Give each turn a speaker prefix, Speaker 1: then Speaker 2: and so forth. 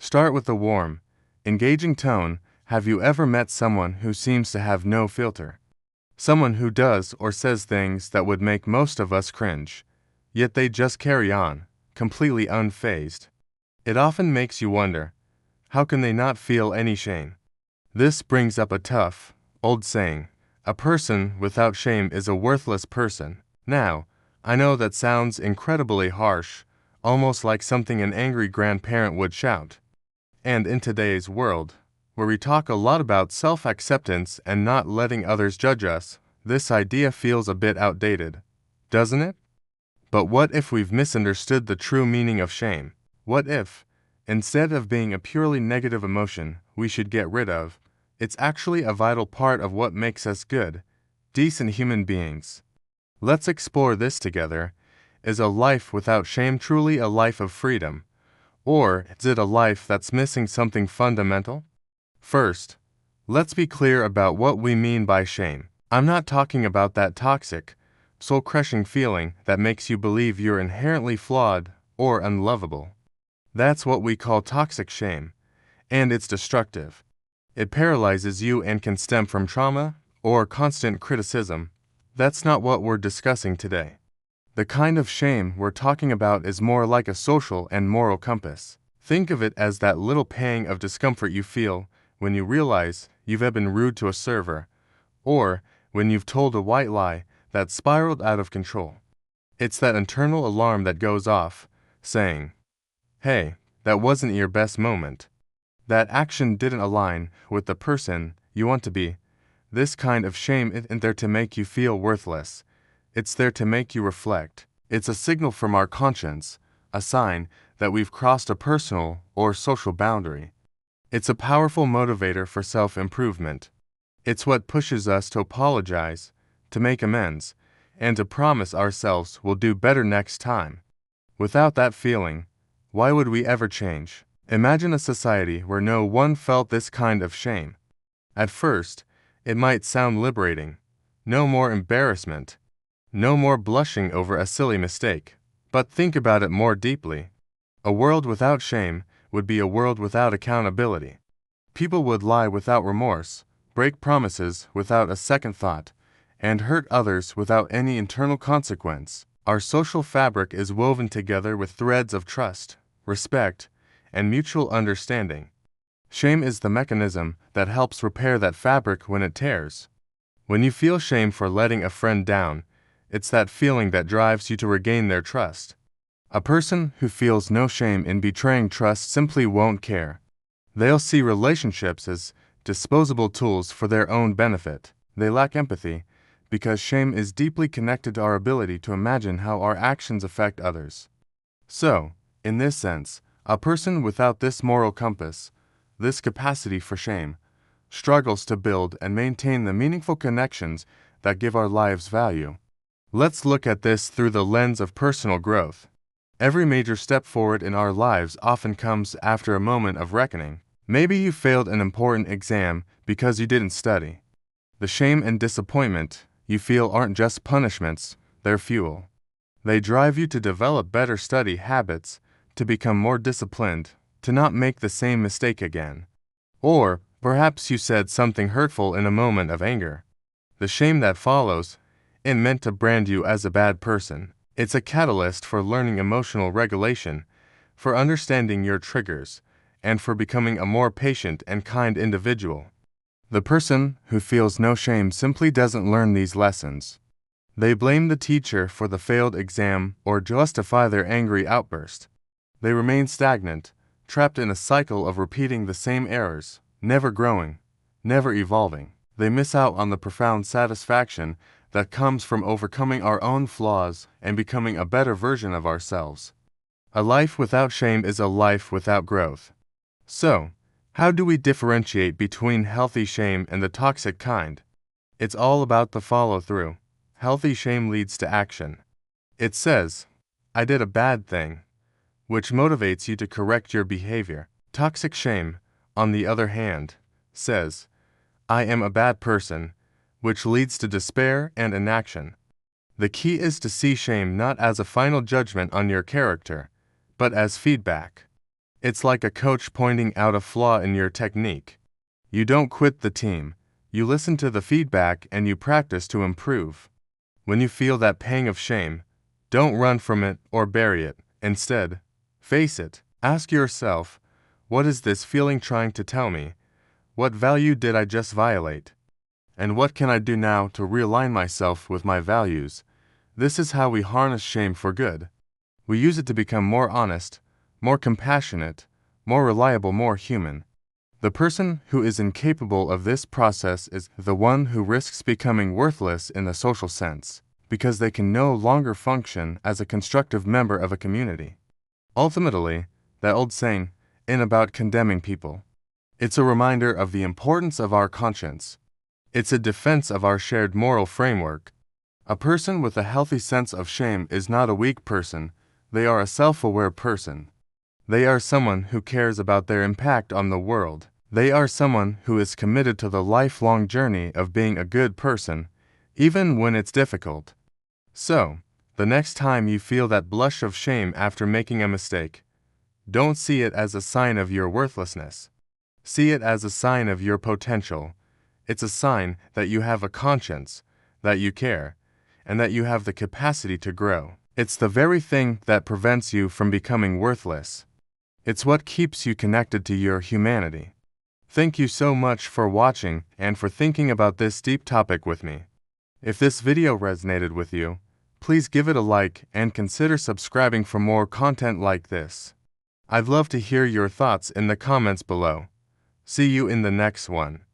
Speaker 1: Start with a warm, engaging tone. Have you ever met someone who seems to have no filter? Someone who does or says things that would make most of us cringe, yet they just carry on, completely unfazed. It often makes you wonder, how can they not feel any shame? This brings up a tough, old saying: a person without shame is a worthless person. Now, I know that sounds incredibly harsh, almost like something an angry grandparent would shout. And in today's world, where we talk a lot about self-acceptance and not letting others judge us, this idea feels a bit outdated, doesn't it? But what if we've misunderstood the true meaning of shame? What if, instead of being a purely negative emotion we should get rid of, it's actually a vital part of what makes us good, decent human beings? Let's explore this together. Is a life without shame truly a life of freedom? Or is it a life that's missing something fundamental? First, let's be clear about what we mean by shame. I'm not talking about that toxic, soul-crushing feeling that makes you believe you're inherently flawed or unlovable. That's what we call toxic shame, and it's destructive. It paralyzes you and can stem from trauma or constant criticism. That's not what we're discussing today. The kind of shame we're talking about is more like a social and moral compass. Think of it as that little pang of discomfort you feel when you realize you've been rude to a server, or when you've told a white lie that spiraled out of control. It's that internal alarm that goes off, saying, "Hey, that wasn't your best moment. That action didn't align with the person you want to be." This kind of shame isn't there to make you feel worthless. It's there to make you reflect. It's a signal from our conscience, a sign that we've crossed a personal or social boundary. It's a powerful motivator for self-improvement. It's what pushes us to apologize, to make amends, and to promise ourselves we'll do better next time. Without that feeling, why would we ever change? Imagine a society where no one felt this kind of shame. At first, it might sound liberating. No more embarrassment. No more blushing over a silly mistake. But think about it more deeply. A world without shame would be a world without accountability. People would lie without remorse, break promises without a second thought, and hurt others without any internal consequence. Our social fabric is woven together with threads of trust, respect, and mutual understanding. Shame is the mechanism that helps repair that fabric when it tears. When you feel shame for letting a friend down, it's that feeling that drives you to regain their trust. A person who feels no shame in betraying trust simply won't care. They'll see relationships as disposable tools for their own benefit. They lack empathy, because shame is deeply connected to our ability to imagine how our actions affect others. So, in this sense, a person without this moral compass, this capacity for shame, struggles to build and maintain the meaningful connections that give our lives value. Let's look at this through the lens of personal growth. Every major step forward in our lives often comes after a moment of reckoning. Maybe you failed an important exam because you didn't study. The shame and disappointment you feel aren't just punishments, they're fuel. They drive you to develop better study habits, to become more disciplined, to not make the same mistake again. Or perhaps you said something hurtful in a moment of anger. The shame that follows isn't meant to brand you as a bad person. It's a catalyst for learning emotional regulation, for understanding your triggers, and for becoming a more patient and kind individual. The person who feels no shame simply doesn't learn these lessons. They blame the teacher for the failed exam or justify their angry outburst. They remain stagnant, trapped in a cycle of repeating the same errors, never growing, never evolving. They miss out on the profound satisfaction that comes from overcoming our own flaws and becoming a better version of ourselves. A life without shame is a life without growth. So, how do we differentiate between healthy shame and the toxic kind? It's all about the follow-through. Healthy shame leads to action. It says, "I did a bad thing," which motivates you to correct your behavior. Toxic shame, on the other hand, says, "I am a bad person," which leads to despair and inaction. The key is to see shame not as a final judgment on your character, but as feedback. It's like a coach pointing out a flaw in your technique. You don't quit the team. You listen to the feedback and you practice to improve. When you feel that pang of shame, don't run from it or bury it. Instead, face it. Ask yourself, what is this feeling trying to tell me? What value did I just violate? And what can I do now to realign myself with my values? This is how we harness shame for good. We use it to become more honest, more compassionate, more reliable, more human. The person who is incapable of this process is the one who risks becoming worthless in the social sense, because they can no longer function as a constructive member of a community. Ultimately, that old saying, "in about condemning people," it's a reminder of the importance of our conscience. It's a defense of our shared moral framework. A person with a healthy sense of shame is not a weak person, they are a self-aware person. They are someone who cares about their impact on the world. They are someone who is committed to the lifelong journey of being a good person, even when it's difficult. So, the next time you feel that blush of shame after making a mistake, don't see it as a sign of your worthlessness. See it as a sign of your potential. It's a sign that you have a conscience, that you care, and that you have the capacity to grow. It's the very thing that prevents you from becoming worthless. It's what keeps you connected to your humanity. Thank you so much for watching and for thinking about this deep topic with me. If this video resonated with you, please give it a like and consider subscribing for more content like this. I'd love to hear your thoughts in the comments below. See you in the next one.